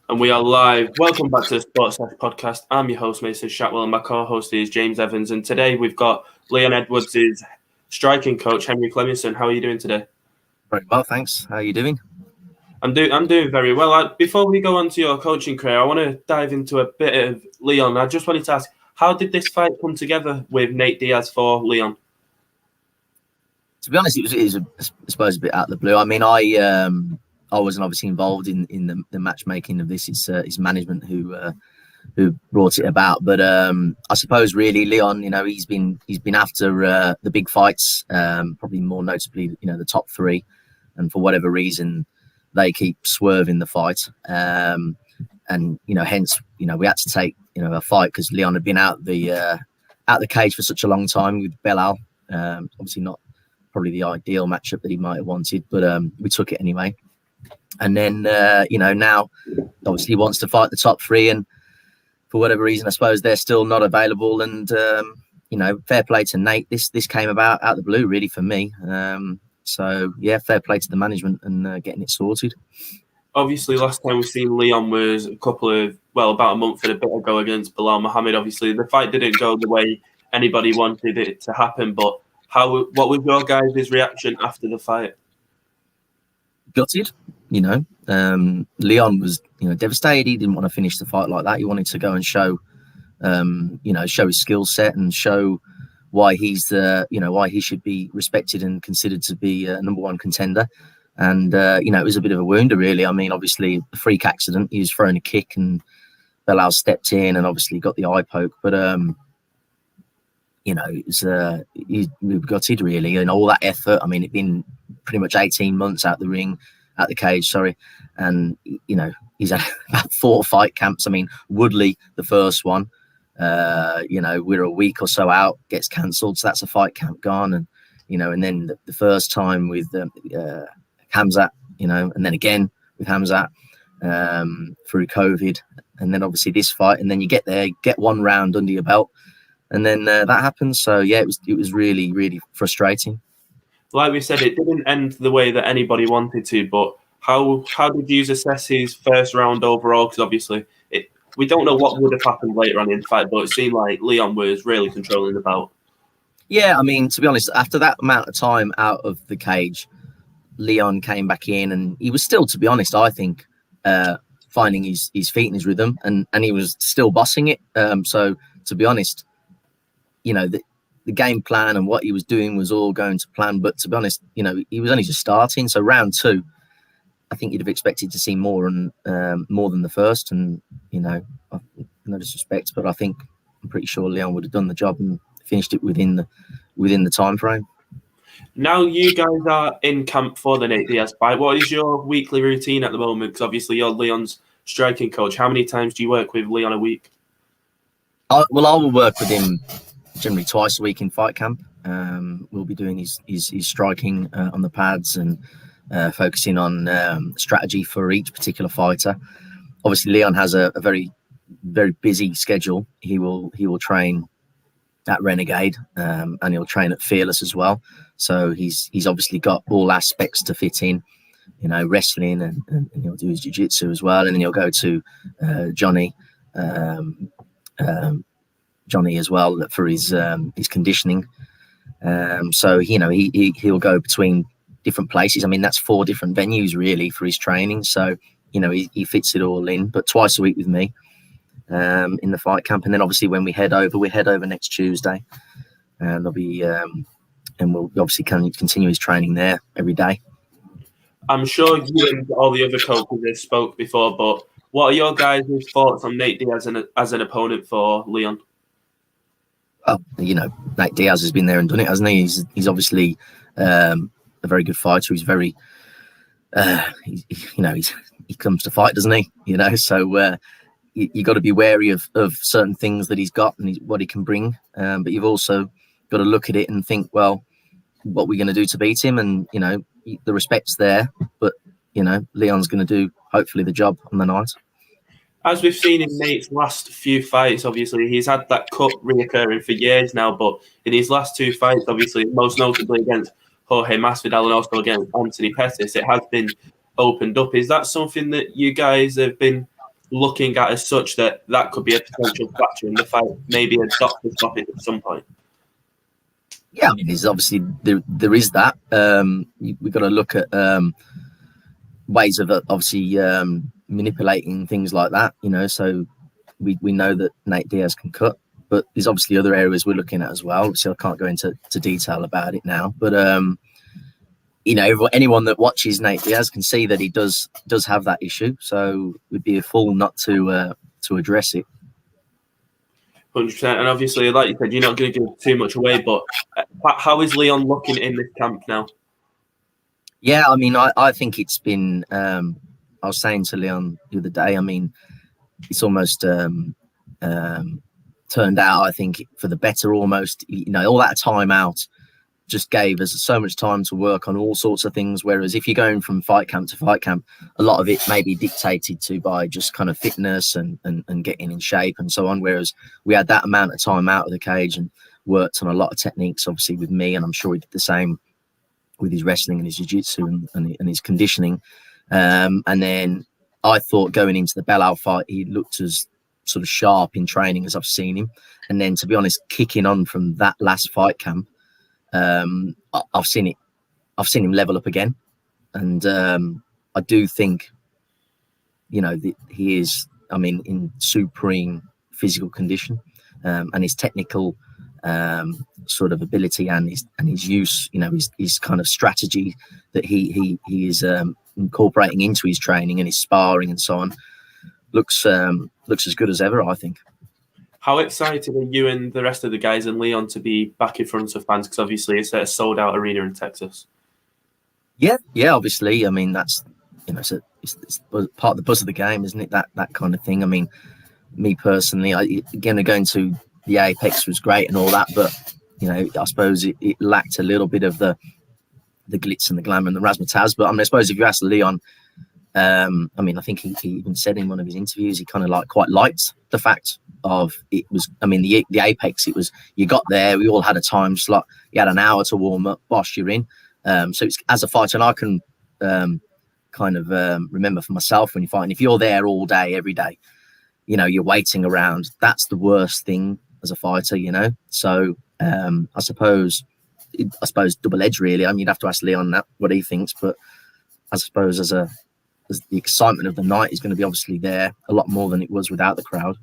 And we are live. Welcome back to the Sports Sesh podcast. I'm your host, Mason Shatwell, and my co-host is James Evans. And today we've got Leon Edwards' striking coach, Henry Cleminson. How are you doing today? Very well, thanks. How are you doing? I'm doing very well. Before we go on to your coaching career, I want to dive into a bit of Leon. I just wanted to ask, how did this fight come together with Nate Diaz for Leon? To be honest, it was I suppose, a bit out of the blue. I mean, I wasn't obviously involved in the matchmaking of this. It's management who brought it about. But I suppose really Leon, he's been after the big fights, probably more notably, the top three, and for whatever reason they keep swerving the fight. And hence we had to take a fight because Leon had been out the cage for such a long time with Belal. Obviously not probably the ideal matchup that he might have wanted, but we took it anyway. And then now obviously he wants to fight the top three, and for whatever reason I suppose they're still not available. And fair play to Nate. This came about out of the blue really for me. So yeah, fair play to the management and getting it sorted. Obviously, last time we've seen Leon was about a month and a bit ago against Bilal Muhammad. Obviously, the fight didn't go the way anybody wanted it to happen. But what was your guys' reaction after the fight? Gutted, Leon was, devastated. He didn't want to finish the fight like that. He wanted to go and show his skill set and show why he's why he should be respected and considered to be a number one contender. And it was a bit of a wounder, really. I mean, obviously a freak accident. He was throwing a kick and Belal stepped in and obviously got the eye poke. But it was he gutted really, and all that effort. I mean, it'd been pretty much 18 months out the cage, and he's had about 4 fight camps. I mean, Woodley, the first one, we're a week or so out, gets cancelled, so that's a fight camp gone. And and then the first time with Hamzat, and then again with Hamzat through COVID, and then obviously this fight, and then you get there, get one round under your belt, and then that happens. So yeah, it was really, really frustrating. Like we said, it didn't end the way that anybody wanted to, but how did you assess his first round overall? Because obviously we don't know what would have happened later on in the fight, but it seemed like Leon was really controlling the bout. Yeah, I mean, to be honest, after that amount of time out of the cage, Leon came back in and he was still, to be honest, I think, finding his feet and his rhythm, and he was still bossing it. So, to be honest, the game plan and what he was doing was all going to plan. But to be honest, he was only just starting. So round 2, I think you'd have expected to see more and more than the first. And no disrespect, but I'm pretty sure Leon would have done the job and finished it within the time frame. Now you guys are in camp for the Nate Diaz fight. What is your weekly routine at the moment? Because obviously you're Leon's striking coach. How many times do you work with Leon a week? I will work with him generally twice a week in fight camp. We'll be doing his striking on the pads and focusing on strategy for each particular fighter. Obviously, Leon has a very, very busy schedule. He will train at Renegade and he'll train at Fearless as well. So he's obviously got all aspects to fit in, wrestling and he'll do his jiu-jitsu as well. And then he'll go to Johnny as well for his conditioning. So he'll go between different places. I mean, that's 4 different venues really for his training. So he fits it all in. But twice a week with me in the fight camp, and then obviously when we head over next Tuesday, and there'll be and we'll obviously continue his training there every day. I'm sure you and all the other coaches have spoke before, but what are your guys' thoughts on Nate Diaz as an opponent for Leon? Well, Nate Diaz has been there and done it, hasn't he? He's obviously a very good fighter. He's very, he comes to fight, doesn't he? So you got to be wary of certain things that he's got and what he can bring. But you've also got to look at it and think, well, what we're going to do to beat him, and the respect's there. But Leon's going to do hopefully the job on the night. As we've seen in Nate's last few fights, obviously, he's had that cut reoccurring for years now, but in his last 2 fights, obviously, most notably against Jorge Masvidal and also against Anthony Pettis, it has been opened up. Is that something that you guys have been looking at as such that could be a potential factor in the fight? Maybe a doctor stop it at some point. Yeah, I mean, there's obviously there is that. We've got to look at ways of obviously manipulating things like that. So we know that Nate Diaz can cut, but there's obviously other areas we're looking at as well. So I can't go into detail about it now, but anyone that watches Nate Diaz can see that he does have that issue. So we'd be a fool not to address it. 100%. And obviously, like you said, you're not going to give too much away. But how is Leon looking in this camp now? Yeah, I mean, I think it's been. I was saying to Leon the other day. I mean, it's almost turned out, I think, for the better. Almost, all that time out just gave us so much time to work on all sorts of things. Whereas if you're going from fight camp to fight camp, a lot of it may be dictated to by just kind of fitness and getting in shape and so on. Whereas we had that amount of time out of the cage and worked on a lot of techniques, obviously with me, and I'm sure he did the same with his wrestling and his jiu-jitsu and his conditioning. And then I thought going into the Belal fight, he looked as sort of sharp in training as I've seen him. And then, to be honest, kicking on from that last fight camp, I've seen him level up again, and I do think, he is, I mean, in supreme physical condition, and his technical sort of ability and his use, his kind of strategy that he is incorporating into his training and his sparring and so on looks as good as ever, I think. How excited are you and the rest of the guys and Leon to be back in front of fans? Because obviously it's a sold-out arena in Texas. Yeah, obviously. I mean, that's it's part of the buzz of the game, isn't it? That kind of thing. I mean, me personally, going to the Apex was great and all that, but I suppose it lacked a little bit of the glitz and the glamour and the razzmatazz. But I mean, I suppose if you ask Leon, I mean, I think he even said in one of his interviews, he kind of quite liked the fact of it was, I mean, the Apex, it was, you got there, we all had a time slot, you had an hour to warm up, bosh, you're in. So it's, as a fighter, and I can remember for myself when you're fighting, if you're there all day, every day, you're waiting around, that's the worst thing as a fighter, So I suppose double-edged, really. I mean, you'd have to ask Leon that, what he thinks, but I suppose as the excitement of the night is going to be obviously there a lot more than it was without the crowd.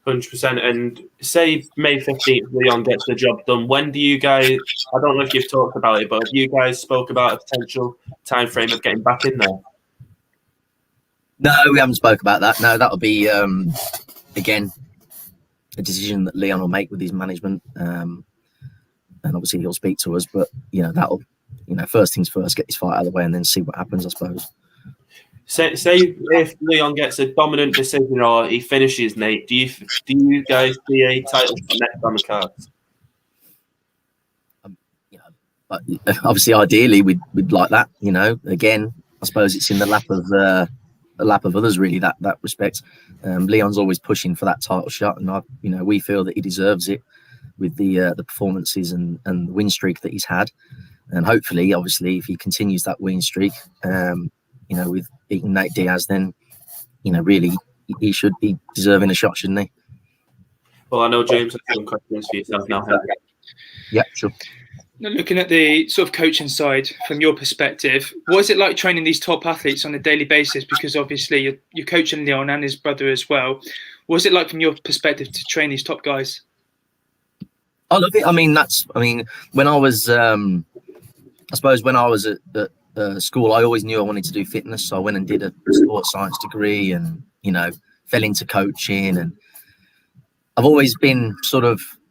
100%. And say May 15th, Leon gets the job done. When do you guys, I don't know if you've talked about it, but have you guys spoke about a potential time frame of getting back in there? No, we haven't spoke about that. No, that'll be, again, a decision that Leon will make with his management. And obviously he'll speak to us, but, that'll, first things first, get his fight out of the way and then see what happens, I suppose. Say if Leon gets a dominant decision or he finishes Nate, do you guys see a title next on the cards? But obviously, ideally, we'd like that. Again, I suppose it's in the lap of others, really. That respect. Leon's always pushing for that title shot, and we feel that he deserves it with the performances and the win streak that he's had, and hopefully, obviously, if he continues that win streak, with beating Nate Diaz, then, really, he should be deserving a shot, shouldn't he? Well, I know James has some questions for yourself now, Henry. Yeah, sure. Now, looking at the sort of coaching side, from your perspective, what is it like training these top athletes on a daily basis? Because obviously you're coaching Leon and his brother as well. What is it like from your perspective to train these top guys? I love it. I mean, when I was, I suppose when I was at school, I always knew I wanted to do fitness. So I went and did a sports science degree and, fell into coaching. And I've always been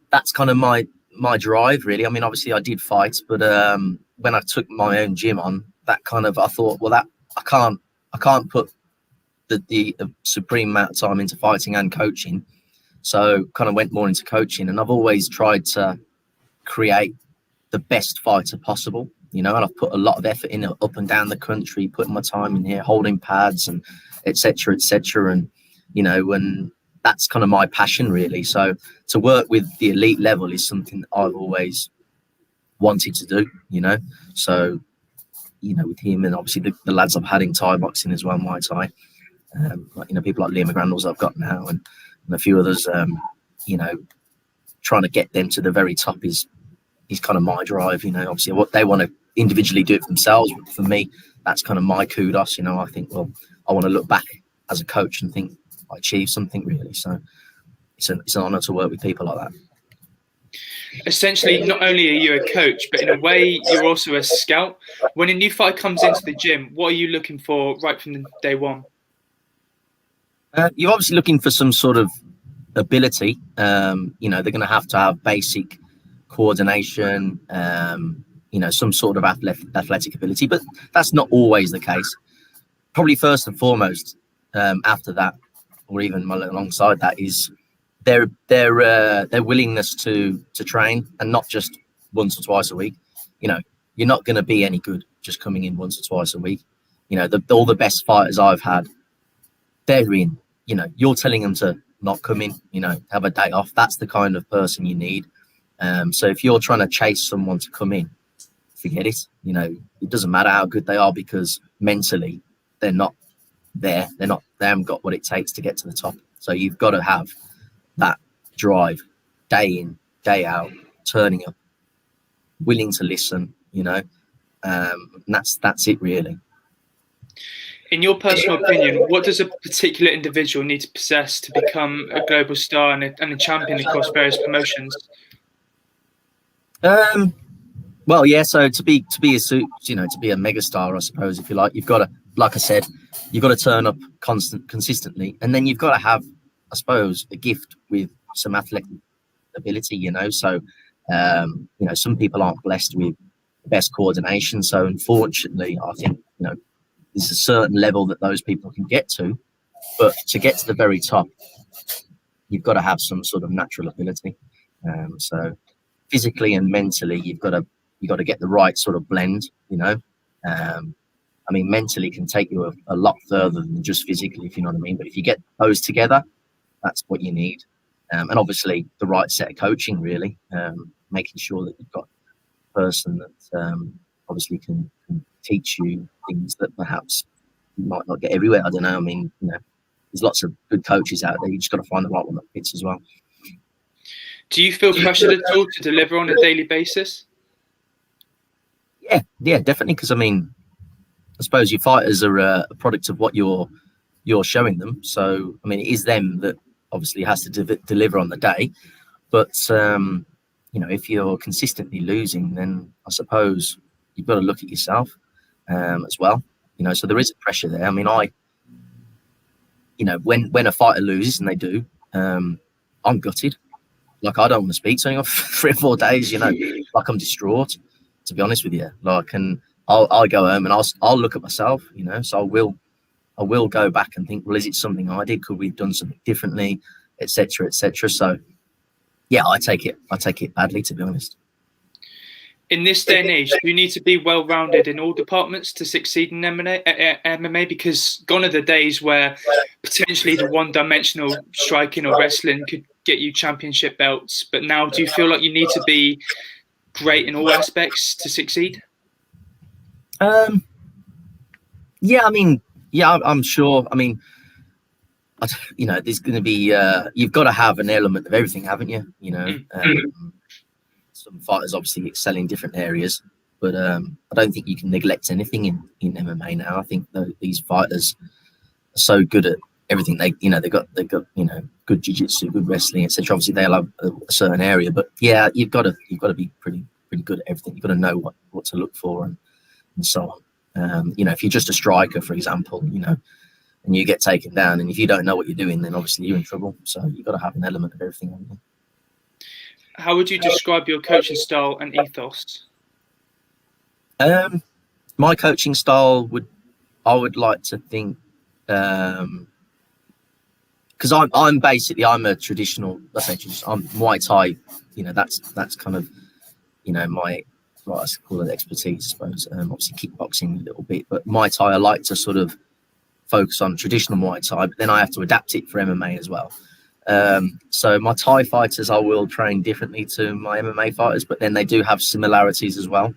that's kind of my drive, really. I mean, obviously I did fight, but when I took my own gym on, that kind of, I thought, well, that I can't put the supreme amount of time into fighting and coaching. So kind of went more into coaching, and I've always tried to create the best fighter possible, and I've put a lot of effort in up and down the country, putting my time in here, holding pads and et cetera, and, and that's kind of my passion, really. So to work with the elite level is something that I've always wanted to do, So, with him and obviously the lads I've had in Thai boxing as well, Muay Thai, Like, people like Liam McGrandles I've got now, and a few others. Trying to get them to the very top is kind of my drive. Obviously what they want to individually do it for themselves. But for me, that's kind of my kudos. I think, well, I want to look back as a coach and think I achieved something really. So it's an honour to work with people like that. Essentially, not only are you a coach, but in a way, you're also a scout. When a new fighter comes into the gym, what are you looking for right from day one? You're obviously looking for some sort of ability. They're going to have basic coordination, some sort of athletic ability, but that's not always the case. Probably first and foremost, after that, or even alongside that, is their willingness to train, and not just once or twice a week. You're not going to be any good just coming in once or twice a week. All the best fighters I've had, they're in. You're telling them to not come in, have a day off. That's the kind of person you need. So if you're trying to chase someone to come in, forget it. It doesn't matter how good they are, because mentally they're not there. They haven't got what it takes to get to the top. So you've got to have that drive, day in, day out, turning up, willing to listen. And that's it really. In your personal opinion, what does a particular individual need to possess to become a global star and a champion across various promotions? Well, yeah. So to be a megastar, I suppose, if you like, you've got to, like I said, you've got to turn up consistently, and then you've got to have, I suppose, a gift with some athletic ability. So some people aren't blessed with the best coordination. So unfortunately, I think there's a certain level that those people can get to, but to get to the very top, you've got to have some sort of natural ability. So physically and mentally, you've got to get the right sort of blend. Mentally can take you a lot further than just physically, if you know what I mean. But if you get those together, that's what you need. And obviously the right set of coaching, really, making sure that you've got a person that obviously can teach you things that perhaps you might not get everywhere. I don't know. There's lots of good coaches out there. You just got to find the right one that fits as well. Do you feel pressured at all to deliver on a daily basis? Yeah, definitely. Because I suppose your fighters are a product of what you're showing them. So it is them that obviously has to deliver on the day. But if you're consistently losing, then I suppose you've got to look at yourself as well. So there is a pressure there. When a fighter loses, and they do, I'm gutted. Like, I don't want to speak to anyone for 3 or 4 days. Like, I'm distraught, to be honest with you. Like, and I'll go home and I'll look at myself. So I will go back and think, well, is it something I did? Could we have done something differently, etc., etc. So yeah, I take it badly, to be honest. In this day and age, you need to be well-rounded in all departments to succeed in MMA, because gone are the days where potentially the one-dimensional striking or wrestling could get you championship belts. But now, do you feel like you need to be great in all aspects to succeed? Yeah, I'm sure. There's going to be, you've got to have an element of everything, haven't you? Some fighters obviously excel in different areas, but I don't think you can neglect anything in MMA now. I think these fighters are so good at everything. They've got good jiu-jitsu, good wrestling, etc. Obviously they'll have a certain area, but yeah, you've got to be pretty good at everything. You've got to know what to look for and so on. If you're just a striker, for example, and you get taken down, and if you don't know what you're doing, then obviously you're in trouble. So you've got to have an element of everything, haven't you? How would you describe your coaching style and ethos? My coaching style I would like to think, because I'm a traditional, I'm Muay Thai. That's kind of, my, what I call it, expertise, I suppose. Obviously kickboxing a little bit, but Muay Thai, I like to sort of focus on traditional Muay Thai, but then I have to adapt it for MMA as well. So my Thai fighters, I will train differently to my MMA fighters, but then they do have similarities as well.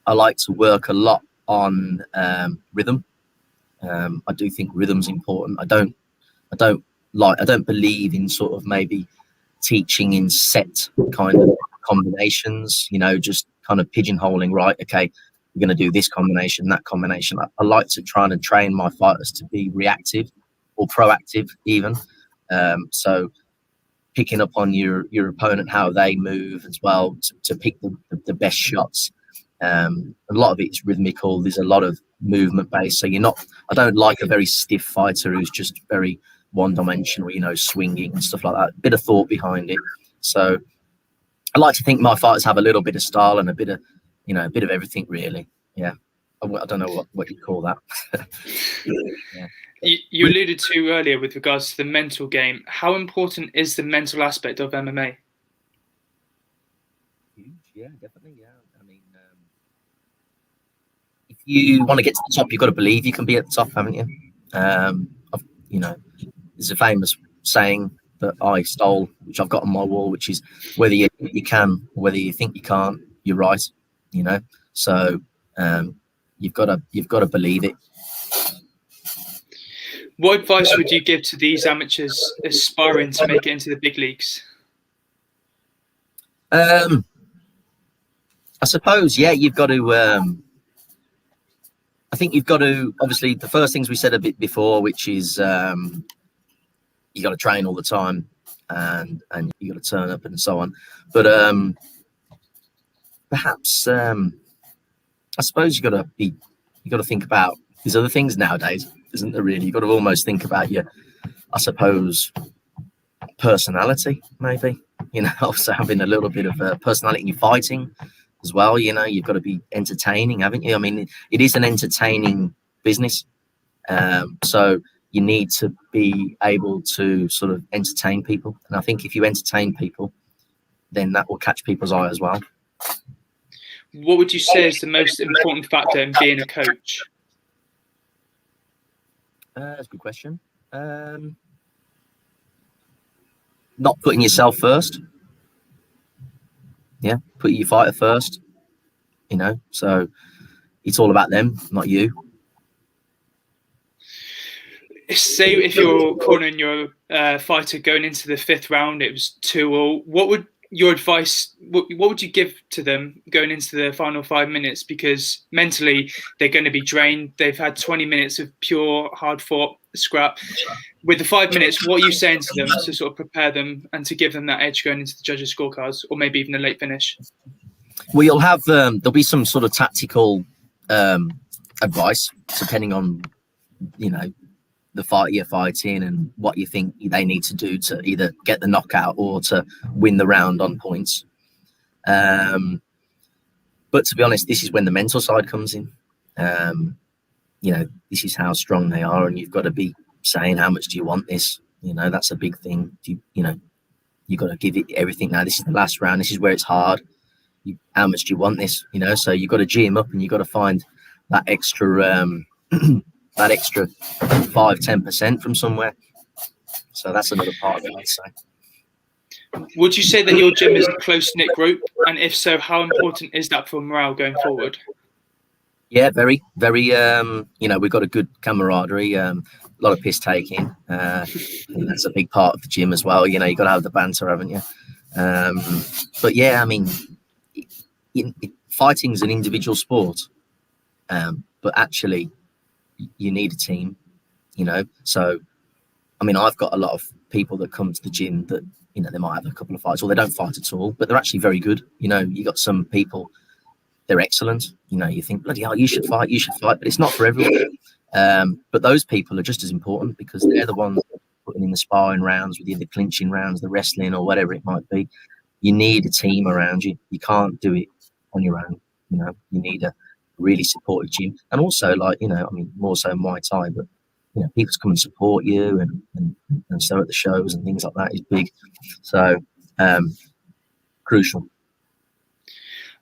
I like to work a lot on rhythm. I do think rhythm's important. I don't believe in sort of maybe teaching in set kind of combinations, just kind of pigeonholing, right? Okay, we're going to do this combination, that combination. I like to try and train my fighters to be reactive or proactive even. So picking up on your opponent, how they move as well, to pick the best shots. A lot of it is rhythmical. There's a lot of movement based. So I don't like a very stiff fighter who's just very one-dimensional, swinging and stuff like that. A bit of thought behind it. So I like to think my fighters have a little bit of style and a bit of everything, really. Yeah. I don't know what you call that. Yeah. You alluded to earlier with regards to the mental game. How important is the mental aspect of MMA? Huge. Yeah, definitely. Yeah. I mean, if you want to get to the top, you've got to believe you can be at the top, haven't you? There's a famous saying that I stole, which I've got on my wall, which is whether you can or whether you think you can't, you're right. So you've got to believe it. What advice would you give to these amateurs aspiring to make it into the big leagues? I suppose, yeah, you've got to. I think you've got to, obviously, the first things we said a bit before, which is you got to train all the time and you got to turn up and so on. But perhaps I suppose you got to think about these other things nowadays, isn't there? Really, you got to almost think about your, I suppose, personality, maybe. Also having a little bit of personality in your fighting as well. You've got to be entertaining, haven't you? I mean, it is an entertaining business, so you need to be able to sort of entertain people. And I think if you entertain people, then that will catch people's eye as well. What would you say is the most important factor in being a coach? That's a good question. Not putting yourself first. Yeah, put your fighter first. So it's all about them, not you. Say if you're cornering your fighter going into the 5th round, it was 2-2. What would your advice? What would you give to them going into the final 5 minutes? Because mentally they're going to be drained. They've had 20 minutes of pure hard-fought scrap. With the 5 minutes, what are you saying to them to sort of prepare them and to give them that edge going into the judges' scorecards, or maybe even a late finish? Well, you'll have there'll be some sort of tactical advice depending on the fight you're fighting and what you think they need to do to either get the knockout or to win the round on points. But to be honest, this is when the mental side comes in. This is how strong they are, and you've got to be saying, how much do you want this? That's a big thing. You've got to give it everything. Now, this is the last round. This is where it's hard. How much do you want this? So you've got to G them up, and you've got to find that extra that extra 5-10% from somewhere. So that's another part of it, I'd say. Would you say that your gym is a close-knit group? And if so, how important is that for morale going forward? Yeah, very, very. We've got a good camaraderie, a lot of piss taking. That's a big part of the gym as well. You've got to have the banter, haven't you? But yeah, I mean, fighting's an individual sport, but actually, you need a team. So I mean, I've got a lot of people that come to the gym that they might have a couple of fights or they don't fight at all, but they're actually very good. You got some people, they're excellent. You think, bloody hell, you should fight, but it's not for everyone. But those people are just as important because they're the ones putting in the sparring rounds with you, the clinching rounds, the wrestling or whatever it might be. You need a team around you. You can't do it on your own. You need a really supportive gym, and also more so Muay Thai, but people come and support you and so at the shows and things like that is big. So crucial.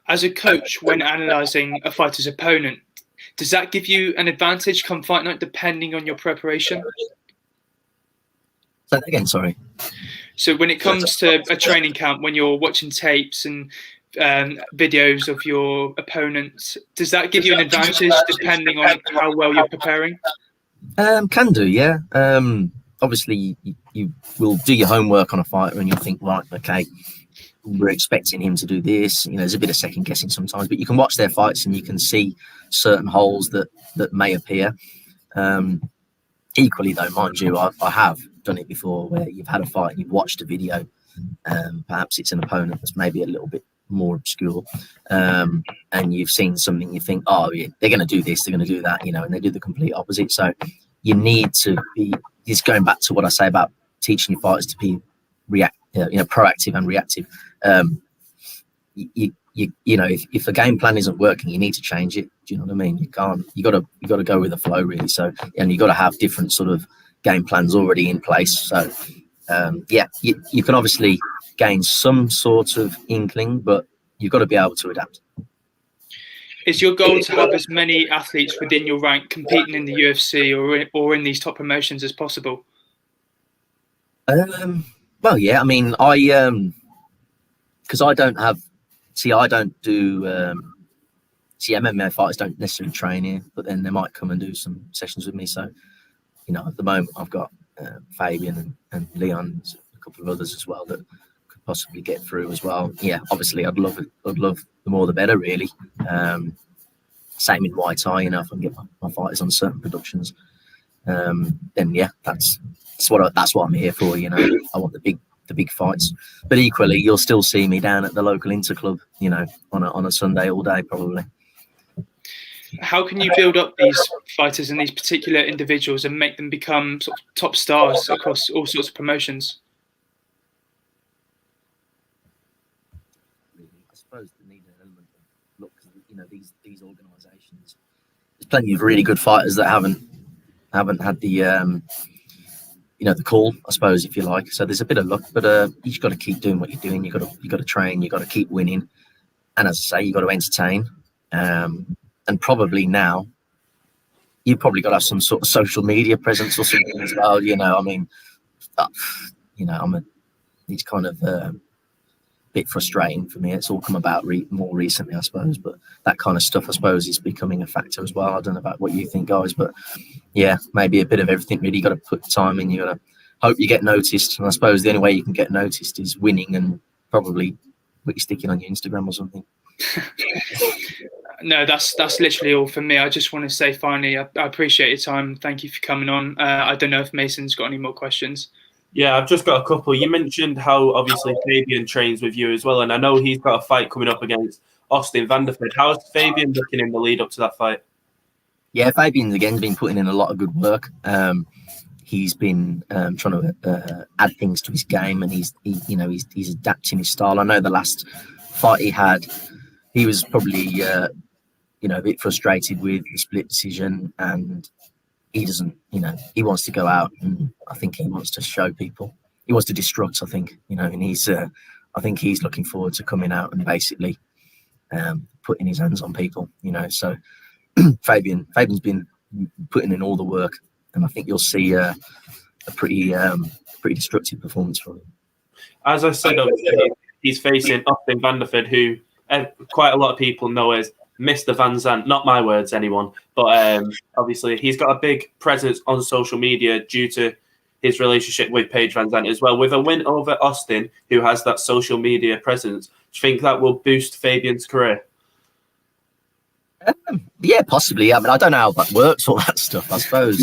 As a coach, when analysing a fighter's opponent, does that give you an advantage come fight night depending on your preparation? Say that again, sorry. So when it comes to a training camp, when you're watching tapes and videos of your opponents, does that give you an advantage depending on how well you're preparing? Can do, yeah. Obviously, you will do your homework on a fighter, and you'll think, right, okay, we're expecting him to do this. You know, there's a bit of second guessing sometimes, but you can watch their fights and you can see certain holes that may appear. Equally, though, mind you, I have done it before where you've had a fight and you've watched a video. Perhaps it's an opponent that's maybe a little bit more obscure, and you've seen something, you think, oh, yeah, they're going to do this, they're going to do that, you know, and they do the complete opposite. So you need to be, just going back to what I say about teaching your fighters to be proactive and reactive. You know, if a game plan isn't working, you need to change it. Do you know what I mean? You can't. You got to go with the flow, really. So, and you got to have different sort of game plans already in place. So, you can obviously gain some sort of inkling, but you've got to be able to adapt. Is your goal to have as many athletes within your rank competing in the UFC or in these top promotions as possible? Well, yeah. I mean, because I don't have. See, I don't do. MMA fighters don't necessarily train here, but then they might come and do some sessions with me. So, you know, at the moment, I've got Fabian and Leon, a couple of others as well that could possibly get through as well. Yeah, obviously, I'd love the more the better, really. Same in Muay Thai, you know, if I can get my fighters on certain productions, then yeah, that's what I'm here for. You know, I want the big fights, but equally, you'll still see me down at the local inter club, you know, on a Sunday all day probably. How can you build up these fighters and these particular individuals and make them become sort of top stars across all sorts of promotions? I suppose they need an element of look, you know, these organisations. There's plenty of really good fighters that haven't had the you know, the call, I suppose, if you like. So there's a bit of luck, but you just got to keep doing what you're doing. You got to train. You got to keep winning, and as I say, you got to entertain. And probably now, you probably got to have some sort of social media presence or something as well. You know, I mean, you know, it's kind of a bit frustrating for me. It's all come about more recently, I suppose, but that kind of stuff, I suppose, is becoming a factor as well. I don't know about what you think, guys, but yeah, maybe a bit of everything. Really, you got to put time in. You got to hope you get noticed, and I suppose the only way you can get noticed is winning and probably what you're sticking on your Instagram or something. No, that's literally all from me. I just want to say finally, I appreciate your time. Thank you for coming on. I don't know if Mason's got any more questions. Yeah, I've just got a couple. You mentioned how obviously Fabian trains with you as well, and I know he's got a fight coming up against Austin Vanderford. How's Fabian looking in the lead up to that fight? Yeah, Fabian's again been putting in a lot of good work. He's been trying to add things to his game, and he's adapting his style. I know the last fight he had, he was probably a bit frustrated with the split decision, and he doesn't, he wants to go out, and I think he wants to show people. He wants to destruct, I think, and he's, I think he's looking forward to coming out and basically putting his hands on people, So Fabian's been putting in all the work, and I think you'll see a pretty destructive performance from him. As I said, he's facing Austin Vanderford, who quite a lot of people know as Mr. Van Zandt. Not my words, anyone. But obviously, he's got a big presence on social media due to his relationship with Paige Van Zandt as well. With a win over Austin, who has that social media presence, do you think that will boost Fabian's career? Yeah, possibly. I mean, I don't know how that works, all that stuff. I suppose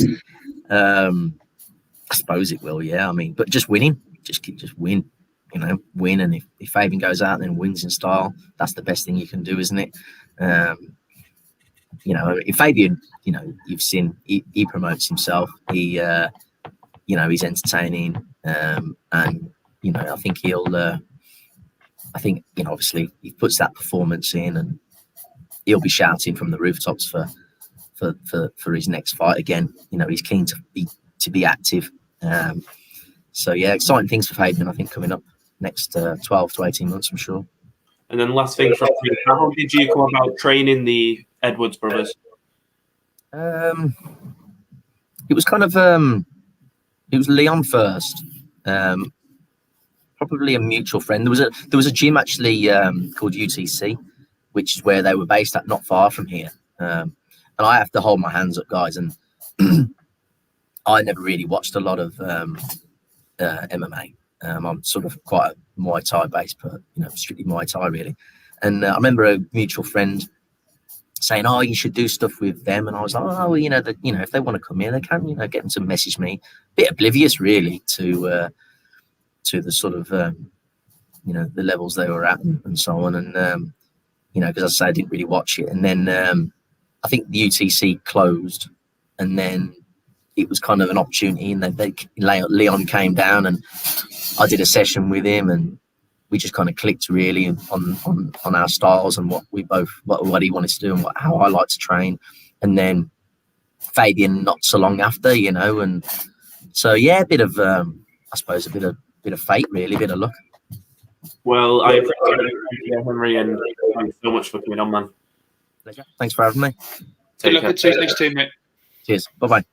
it will. Yeah, I mean, but just winning, just win. Win, and if Fabian goes out and wins in style, that's the best thing you can do, isn't it? If Fabian, you've seen he promotes himself. He, he's entertaining, and I think he'll. I think obviously he puts that performance in, and he'll be shouting from the rooftops for his next fight again. He's keen to be active. So yeah, exciting things for Fabian, I think, coming up next 12 to 18 months, I'm sure. And then last thing from you, how did you come about training the Edwards brothers? It was kind of it was Leon first. Probably a mutual friend. There was a gym actually called UTC, which is where they were based at, not far from here. And I have to hold my hands up, guys. And I never really watched a lot of MMA. I'm sort of quite a Muay Thai based, but strictly Muay Thai really. And I remember a mutual friend saying, "Oh, you should do stuff with them," and I was like, "Oh, well, if they want to come here, they can. Get them to message me." Bit oblivious really to the sort of the levels they were at and so on, and because I say I didn't really watch it, and then I think the UTC closed, and then it was kind of an opportunity, and Leon came down, and I did a session with him, and we just kind of clicked really on our styles and what he wanted to do and how I like to train. And then Fabian not so long after, and so yeah, a bit of I suppose a bit of fate really, a bit of luck. Well, I appreciate it, Henry, and thanks so much for coming on, man. Pleasure. Thanks for having me. Good luck at Tuesday's team, mate. Cheers. Bye-bye.